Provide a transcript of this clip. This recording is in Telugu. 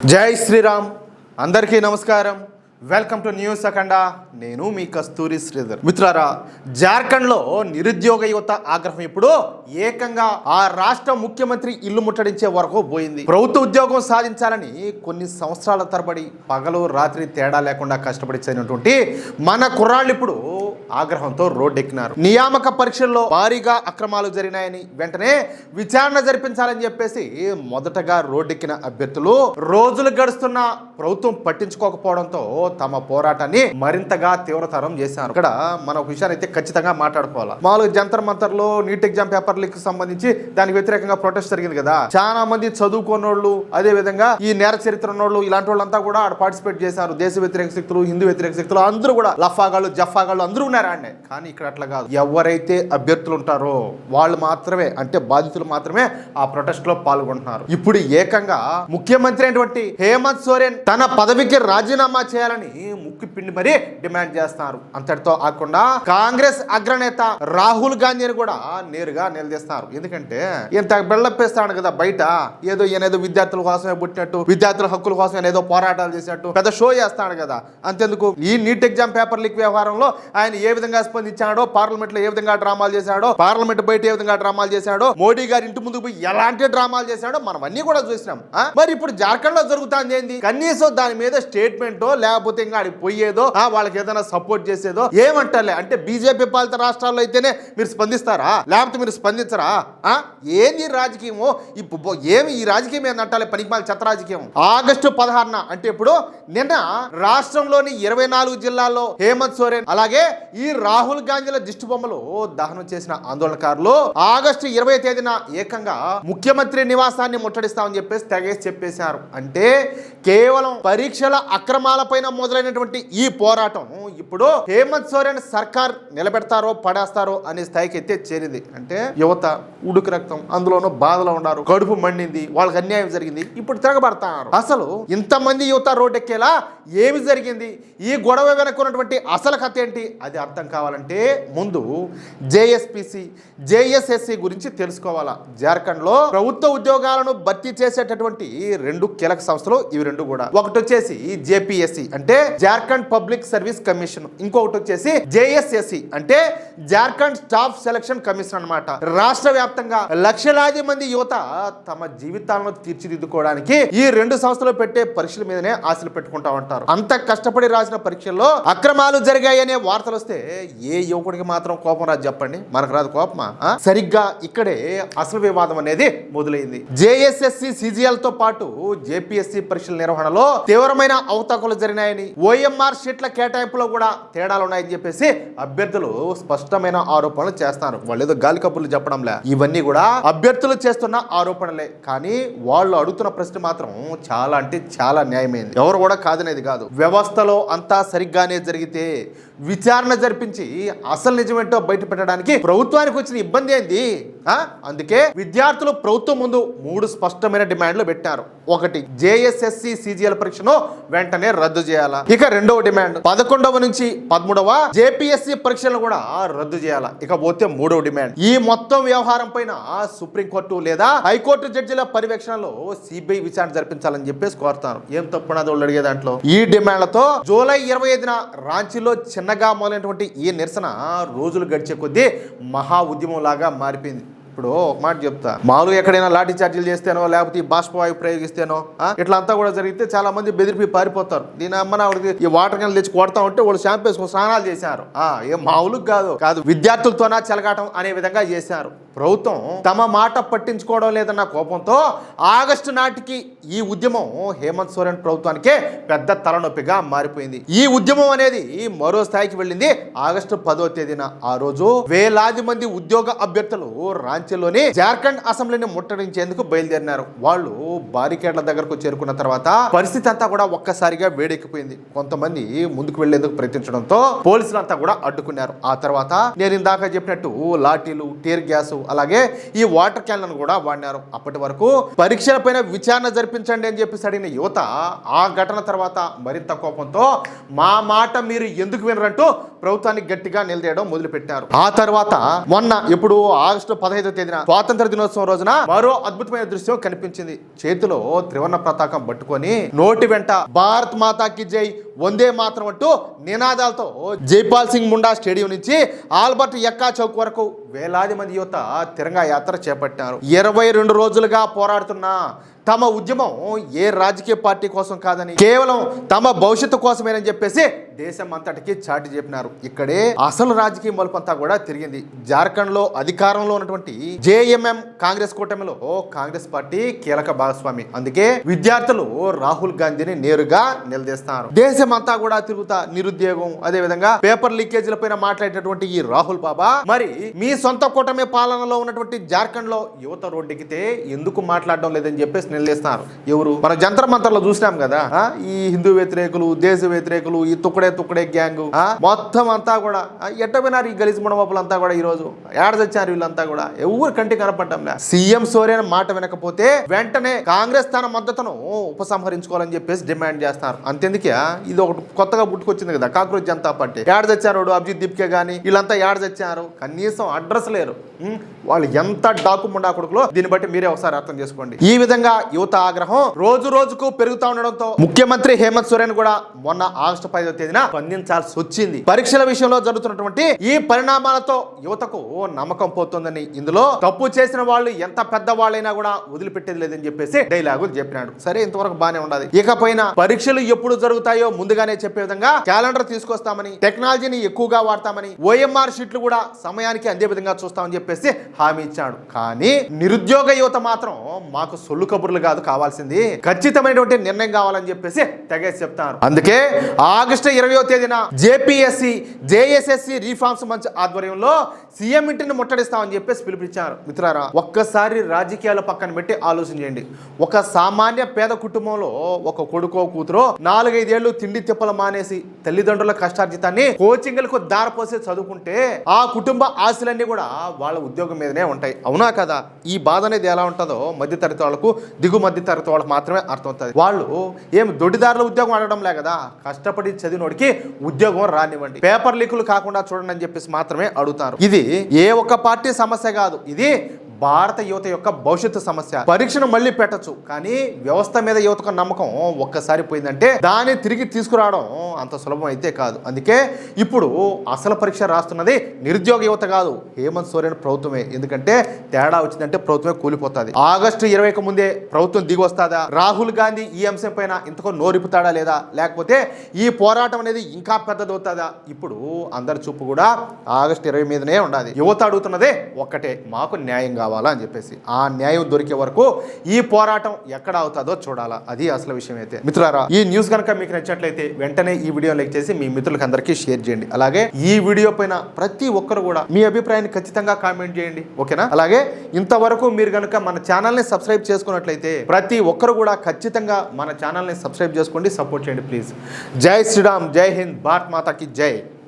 జై శ్రీరామ్. అందరికీ నమస్కారం. వెల్కమ్ టు న్యూస్ అఖండ. నేను మీ కస్తూరి శ్రీధర్. మిత్రులారా, జార్ఖండ్లో నిరుద్యోగ యువత ఆగ్రహం ఇప్పుడు ఏకంగా ఆ రాష్ట్ర ముఖ్యమంత్రి ఇల్లు ముట్టడించే వరకు పోయింది. ప్రభుత్వ ఉద్యోగం సాధించాలని కొన్ని సంవత్సరాల తరబడి పగలు రాత్రి తేడా లేకుండా కష్టపడి చదివినటువంటి మన కుర్రాళ్ళు ఇప్పుడు ఆగ్రహంతో రోడ్డెక్కినారు. నియామక పరీక్షల్లో భారీగా అక్రమాలు జరిగినాయని వెంటనే విచారణ జరిపించాలని చెప్పేసి మొదటగా రోడ్డెక్కిన అభ్యర్థులు రోజులు గడుస్తున్న ప్రభుత్వం పట్టించుకోకపోవడంతో తమ పోరాటాన్ని మరింతగా తీవ్రతరం చేశారు. ఇక్కడ మన ఒక విషయాన్ని అయితే ఖచ్చితంగా మాట్లాడుకోవాలి. మామూలుగా జంతర్ మంతర్లో నీట్ ఎగ్జామ్ పేపర్ లీక్ సంబంధించి దానికి వ్యతిరేకంగా ప్రొటెస్ట్ జరిగింది కదా. చాలా మంది చదువుకున్నోళ్ళు, అదే విధంగా ఈ నేర చరిత్ర ఉన్నోళ్ళు, ఇలాంటి వాళ్ళంతా కూడా ఆడ పార్టిసిపేట్ చేశారు. దేశ వ్యతిరేక శక్తులు, హిందూ వ్యతిరేక శక్తులు అందరూ కూడా, లఫాగాళ్ళు, జఫాగాళ్ళు అందరూ ఉన్నారు ఆడే. కానీ ఇక్కడ అట్లా కాదు. ఎవరైతే అభ్యర్థులు ఉంటారో వాళ్ళు మాత్రమే, అంటే బాధితులు మాత్రమే ఆ ప్రొటెస్ట్ లో పాల్గొంటున్నారు. ఇప్పుడు ఏకంగా ముఖ్యమంత్రి అయినటువంటి హేమంత్ సోరెన్ తన పదవికి రాజీనామా చేయాలని ముక్కి పిండి మరీ డిమాండ్ చేస్తున్నారు. అంతటితో ఆకుండా కాంగ్రెస్ అగ్రనేత రాహుల్ గాంధీని కూడా నేరుగా నిలదీస్తున్నారు. ఎందుకంటే ఇంత బెళ్ళప్పేస్తాడు కదా బయట, ఏదో విద్యార్థుల కోసమే పుట్టినట్టు, విద్యార్థుల హక్కుల కోసం ఏదో పోరాటాలు చేసినట్టు పెద్ద షో చేస్తాడు కదా. అంతెందుకు, ఈ నీట్ ఎగ్జామ్ పేపర్ లీక్ వ్యవహారంలో ఆయన ఏ విధంగా స్పందించాడో, పార్లమెంట్ లో ఏ విధంగా డ్రామాలు చేశాడో, పార్లమెంట్ బయట ఏ విధంగా డ్రామాలు చేశాడో, మోడీ గారి ఇంటి ముందుకు పోయి ఎలాంటి డ్రామాలు చేశాడో మనం అన్ని కూడా చూసినాం. మరి ఇప్పుడు జార్ఖండ్ లో జరుగుతుంది ఏంది? కనీసం దాని మీద స్టేట్మెంటో లేకపోతే ఇంకా ఆడికి పోయేదో, వాళ్ళకి ఏదైనా సపోర్ట్ చేసేదో ఏమంటారులే. అంటే బీజేపీ పాలిత రాష్ట్రాల్లో అయితేనే మీరు స్పందిస్తారా, లేకపోతే మీరు స్పందించరా? ఏంది రాజకీయమో? ఏమి ఈ రాజకీయం ఏందంటాలే, పనికిమాల చెత్త రాజకీయం. ఆగస్టు 16న అంటే ఇప్పుడు నిన్న రాష్ట్రంలోని 24 జిల్లాల్లో హేమంత్ సోరెన్ అలాగే ఈ రాహుల్ గాంధీల దిష్టి బొమ్మలు దహనం చేసిన ఆందోళనకారులు ఆగస్టు 20వ తేదీన ఏకంగా ముఖ్యమంత్రి నివాసాన్ని ముట్టడిస్తామని చెప్పేసి తెగేసి చెప్పేశారు. అంటే కేవలం పరీక్షల అక్రమాలపైన మొదలైనటువంటి ఈ పోరాటం ఇప్పుడు హేమంత్ సోరెన్ సర్కార్ నిలబెడతారో పడేస్తారో అనే స్థాయికి అయితే చేరింది. అంటే యువత ఉడుకు రక్తం, అందులోనూ బాధలో ఉన్నారు, కడుపు మండింది, వాళ్ళకి అన్యాయం జరిగింది, ఇప్పుడు తిరగబడతారు. అసలు ఇంతమంది యువత రోడ్డెక్కేలా ఏమి జరిగింది, ఈ గొడవ వెనుకున్నటువంటి అసలు కథ ఏంటి, అది అర్థం కావాలంటే ముందు జేఎస్పీసీ, జేఎస్ఎస్సి గురించి తెలుసుకోవాలా. జార్ఖండ్లో ప్రభుత్వ ఉద్యోగాలను భర్తీ చేసేటటువంటి రెండు కీలక సంస్థలు ఇవి రెండు కూడా. ఒకటి వచ్చేసి జేపీఎస్సి అంటే జార్ఖండ్ పబ్లిక్ సర్వీస్ కమిషన్, ఇంకొకటి వచ్చేసి జేఎస్ఎస్సి అంటే జార్ఖండ్ స్టాఫ్ సెలక్షన్ కమిషన్ అన్నమాట. రాష్ట్ర వ్యాప్తంగా లక్షలాది మంది యువత తమ జీవితాలను తీర్చిదిద్దుకోవడానికి ఈ రెండు సంస్థలు పెట్టే పరీక్షల మీదనే ఆశలు పెట్టుకుంటా ఉంటారు. అంత కష్టపడి రాసిన పరీక్షల్లో అక్రమాలు జరిగాయనే వార్తలు వస్తే ఏ యువకుడికి మాత్రం కోపం రాదు చెప్పండి? మనకు రాదు కోపమా? సరిగ్గా ఇక్కడే అసలు వివాదం అనేది మొదలైంది. జేఎస్ఎస్సి సిజిఎల్ తో పాటు జేపీఎస్సి పరీక్షల నిర్వహణలో తీవ్రమైన అవకతవకలు జరిగినాయని, ఓఎంఆర్ షీట్ల కేటాయింపులో కూడా తేడాలు ఉన్నాయని చెప్పేసి అభ్యర్థులు స్పష్టమైన ఆరోపణలు చేస్తారు. వాళ్ళు ఏదో గాలి కబుర్లు చెప్పడంలే, ఇవన్నీ కూడా అభ్యర్థులు చేస్తున్న ఆరోపణలే. కానీ వాళ్ళు అడుగుతున్న ప్రశ్న మాత్రం చాలా అంటే చాలా న్యాయమైంది, ఎవరు కూడా కాదనేది కాదు. వ్యవస్థలో అంతా సరిగ్గానే జరిగితే విచారణ జరిపించి అసలు నిజమేంటో బయట పెట్టడానికి ప్రభుత్వానికి వచ్చిన ఇబ్బంది ఏంది? అందుకే విద్యార్థులు ప్రభుత్వం ముందు 3 స్పష్టమైన డిమాండ్లు పెట్టారు. ఒకటి, జేఎస్ఎస్సి సిజిఎల్ పరీక్షను వెంటనే రద్దు చేయాలా. ఇక రెండవ డిమాండ్ 11వ నుంచి 13వ జేపీఎస్సి పరీక్షలను కూడా రద్దు చేయాలా. ఇక పోతే మూడవ డిమాండ్, ఈ మొత్తం వ్యవహారం పైన సుప్రీంకోర్టు లేదా హైకోర్టు జడ్జిల పర్యవేక్షణలో సిబిఐ విచారణ జరిపించాలని చెప్పేసి కోరుతారు. ఏం తప్పున్నది వాళ్ళు అడిగే దాంట్లో. ఈ డిమాండ్లతో జూలై 25న రాంచీలో చిన్నగా మొదలైనటువంటి ఈ నిరసన రోజులు గడిచే కొద్దీ మహా ఉద్యమం లాగా మారిపోయింది. ఇప్పుడు ఒక మాట చెప్తా, మామూలుగా ఎక్కడైనా లాఠీ చార్జీలు చేస్తేనో లేకపోతే ఈ బాష్పవాయు ప్రయోగిస్తేనో ఇట్లా అంతా కూడా జరిగితే చాలా మంది బెదిరిపి పారిపోతారు. దీని అమ్మన ఆవిడకి ఈ వాటర్ క్యాన్ తెచ్చి కొడతా ఉంటే వాళ్ళు షాంపూ వేసుకుని స్నానాలు చేశారు. ఏం మామూలుగా కాదు, విద్యార్థులతోనా చెలగాటం అనే విధంగా చేశారు. ప్రభుత్వం తమ మాట పట్టించుకోవడం లేదన్న కోపంతో ఆగస్టు నాటికి ఈ ఉద్యమం హేమంత్ సోరెన్ ప్రభుత్వానికే పెద్ద తలనొప్పిగా మారిపోయింది. ఈ ఉద్యమం అనేది మరో స్థాయికి వెళ్ళింది ఆగస్టు 10వ తేదీన. ఆ రోజు వేలాది మంది ఉద్యోగ అభ్యర్థులు రాంచీలోని జార్ఖండ్ అసెంబ్లీని ముట్టడించేందుకు బయలుదేరినారు. వాళ్ళు బారికేడ్ల దగ్గరకు చేరుకున్న తర్వాత పరిస్థితి అంతా కూడా ఒక్కసారిగా వేడెక్కిపోయింది. కొంతమంది ముందుకు వెళ్లేందుకు ప్రయత్నించడంతో పోలీసులు అంతా కూడా అడ్డుకున్నారు. ఆ తర్వాత నేను ఇందాక చెప్పినట్టు లాఠీలు, టీర్ గ్యాస్, అలాగే ఈ వాటర్ క్యాన్లను కూడా వాడినారు. అప్పటి వరకు పరీక్షలపైన విచారణ జరిపించండి అని చెప్పేసి అడిగిన యువత ఆ ఘటన తర్వాత మరింత కోపంతో మా మాట మీరు ఎందుకు వినరంటూ ప్రభుత్వాన్ని గట్టిగా నిలదీయడం మొదలుపెట్టారు. ఆ తర్వాత మొన్న ఇప్పుడు ఆగస్టు 15వ తేదీన స్వాతంత్ర దినోత్సవం రోజున మరో అద్భుతమైన దృశ్యం కనిపించింది. చేతిలో త్రివర్ణ పతాకం పట్టుకొని నోటి వెంట భారత్ మాతాకి జై, వందే మాత్రం అంటూ నినాదాలతో జైపాల్ సింగ్ ముండా స్టేడియం నుంచి ఆల్బర్ట్ ఎక్కా చౌక్ వరకు వేలాది మంది యువత తిరంగా యాత్ర చేపట్టారు. 22 రోజులుగా పోరాడుతున్న తమ ఉద్యమం ఏ రాజకీయ పార్టీ కోసం కాదని, కేవలం తమ భవిష్యత్తు కోసమేనని చెప్పేసి దేశం అంతటికి చాటి చెప్పినారు. ఇక్కడే అసలు రాజకీయ మలుపంతా కూడా తిరిగింది. జార్ఖండ్ లో అధికారంలో ఉన్నటువంటి జేఎంఎం కాంగ్రెస్ కూటమిలో కాంగ్రెస్ పార్టీ కీలక భాగస్వామి. అందుకే విద్యార్థులు రాహుల్ గాంధీని నేరుగా నిలదీస్తున్నారు. దేశం అంతా కూడా తిరుగుతా నిరుద్యోగం, అదే విధంగా పేపర్ లీకేజీల పైన మాట్లాడేటటువంటి ఈ రాహుల్ బాబా మరి మీ సొంత కూటమి పాలనలో ఉన్నటువంటి జార్ఖండ్ లో యువత రోడ్డెక్కితే ఎందుకు మాట్లాడడం లేదని చెప్పేసి నిలదీస్తున్నారు. ఎవరు? మన జంతర్ మంతర్లో చూసినాం కదా, ఈ హిందూ వ్యతిరేకులు, దేశ వ్యతిరేకులు, ఈ తుక్కడే గ్యాంగ్ మొత్తం అంతా కూడా ఎట్టపోయినారు. ఈ గలీజ్ ముడమప్పులంతా కూడా ఈ రోజు ఏడ తెచ్చారు. వీళ్ళంతా కూడా ఎవరు కంటికి కనపడ్డంలే. సీఎం సోరేన్ మాట వినకపోతే వెంటనే కాంగ్రెస్ తన మద్దతును ఉపసంహరించుకోవాలని చెప్పేసి డిమాండ్ చేస్తున్నారు. అంతెందుకే ఇది ఒకటి కొత్తగా పుట్టుకొచ్చింది కదా, కాంగ్రెస్ జనతా పార్టీ. ఏడ తెచ్చారు అభిజిత్ దీప్కే గానీ వీళ్ళంతా ఏడ తెచ్చారు, కనీసం అడ్రస్ లేరు. వాళ్ళు ఎంత డాకుముండా కొడుకులో దీన్ని బట్టి మీరే ఒకసారి అర్థం చేసుకోండి. ఈ విధంగా యువత ఆగ్రహం రోజు రోజుకు పెరుగుతా ఉండడంతో ముఖ్యమంత్రి హేమంత్ సోరెన్ కూడా మొన్న ఆగస్టు 5వ తేదీన స్పందించాల్సి వచ్చింది. పరీక్షల విషయంలో జరుగుతున్నటువంటి ఈ పరిణామాలతో యువతకు నమ్మకం పోతుందని, ఇందులో తప్పు చేసిన వాళ్ళు ఎంత పెద్ద వాళ్ళైనా కూడా వదిలిపెట్టేది లేదని చెప్పేసి డైలాగులు చెప్పినాడు. సరే, ఇంతవరకు బానే ఉండాలి. ఇకపైన పరీక్షలు ఎప్పుడు జరుగుతాయో ముందుగానే చెప్పే విధంగా క్యాలెండర్ తీసుకొస్తామని, టెక్నాలజీని ఎక్కువగా వాడతామని, ఓఎంఆర్ షీట్లు కూడా సమయానికి అందే విధంగా చూస్తామని చెప్పేసి హామీ ఇచ్చాడు. కానీ నిరుద్యోగ యువత మాత్రం మాకు సొల్లు కబుర్లు కాదు కావాల్సింది, ఖచ్చితమైనటువంటి నిర్ణయం కావాలని చెప్పేసి తెగేసి చెప్తారు. అందుకే ఆగస్టు 20వ తేదీన జేపీఎస్సీ జేఎస్ఎస్సీ రీఫార్మ్స్ మంచ్ ఆధ్వర్యంలో సీఎం ఇంటిని ముట్టడిస్తామని చెప్పేసి పిలుపునిచ్చారు. మిత్రులారా, ఒక్కసారి రాజకీయాల పక్కన పెట్టి ఆలోచన చేయండి. ఒక సామాన్య పేద కుటుంబంలో ఒక కొడుకో కూతురో 4-5 ఏళ్లు తిండి తిప్పలు మానేసి తల్లిదండ్రుల కష్టార్జితాన్ని కోచింగ్లకు దారపోసి చదువుకుంటే ఆ కుటుంబ ఆశలన్నీ కూడా వాళ్ళ ఉద్యోగం మీదనే ఉంటాయి. అవునా కదా? ఈ బాధ అనేది ఎలా ఉంటుందో మధ్యతరగతి వాళ్ళకు, దిగు మధ్యతరగతి వాళ్ళకు మాత్రమే అర్థమవుతుంది. వాళ్ళు ఏం దొడ్డిదారుల ఉద్యోగం అడగడంలే కదా, కష్టపడి చదివినోడికి ఉద్యోగం రానివ్వండి, పేపర్ లీకులు కాకుండా చూడండి అని చెప్పేసి మాత్రమే అడుగుతారు. ఇది ఏ ఒక్క పార్టీ సమస్య కాదు, ఇది భారత యువత యొక్క భవిష్యత్తు సమస్య. పరీక్షను మళ్ళీ పెట్టచ్చు, కానీ వ్యవస్థ మీద యువతకు నమ్మకం ఒక్కసారి పోయిందంటే దాన్ని తిరిగి తీసుకురావడం అంత సులభం అయితే కాదు. అందుకే ఇప్పుడు అసలు పరీక్ష రాస్తున్నది నిరుద్యోగ యువత కాదు, హేమంత్ సోరెన్ ప్రభుత్వమే. ఎందుకంటే తేడా వచ్చిందంటే ప్రభుత్వమే కూలిపోతుంది. ఆగస్టు 20కి ముందే ప్రభుత్వం దిగి వస్తుందా, రాహుల్ గాంధీ ఈ అంశం పైన ఇంతకు నోరిపుతాడా లేదా, లేకపోతే ఈ పోరాటం అనేది ఇంకా పెద్దదవుతుందా? ఇప్పుడు అందరి చూపు కూడా ఆగస్టు 20 మీదనే ఉండాలి. యువత అడుగుతున్నదే ఒక్కటే, మాకు న్యాయం కావాలా అని చెప్పేసి. ఆ న్యాయం దొరికే వరకు ఈ పోరాటం ఎక్కడ అవుతుందో చూడాలా. అది అసలు విషయం అయితే. మిత్రులారా, ఈ న్యూస్ కనుక మీకు నచ్చినట్లయితే వెంటనే ఈ వీడియో లైక్ చేసి మీ మిత్రులకు అందరికీ షేర్ చేయండి. అలాగే ఈ వీడియో పైన ప్రతి ఒక్కరు కూడా మీ అభిప్రాయాన్ని ఖచ్చితంగా కామెంట్ చేయండి, ఓకేనా? అలాగే ఇంతవరకు మీరు కనుక మన ఛానల్ని సబ్స్క్రైబ్ చేసుకున్నట్లయితే ప్రతి ఒక్కరు కూడా ఖచ్చితంగా మన ఛానల్ని సబ్స్క్రైబ్ చేసుకోండి, సపోర్ట్ చేయండి ప్లీజ్. జై శ్రీరామ్, జై హింద్, భారత్ మాతాకి జై.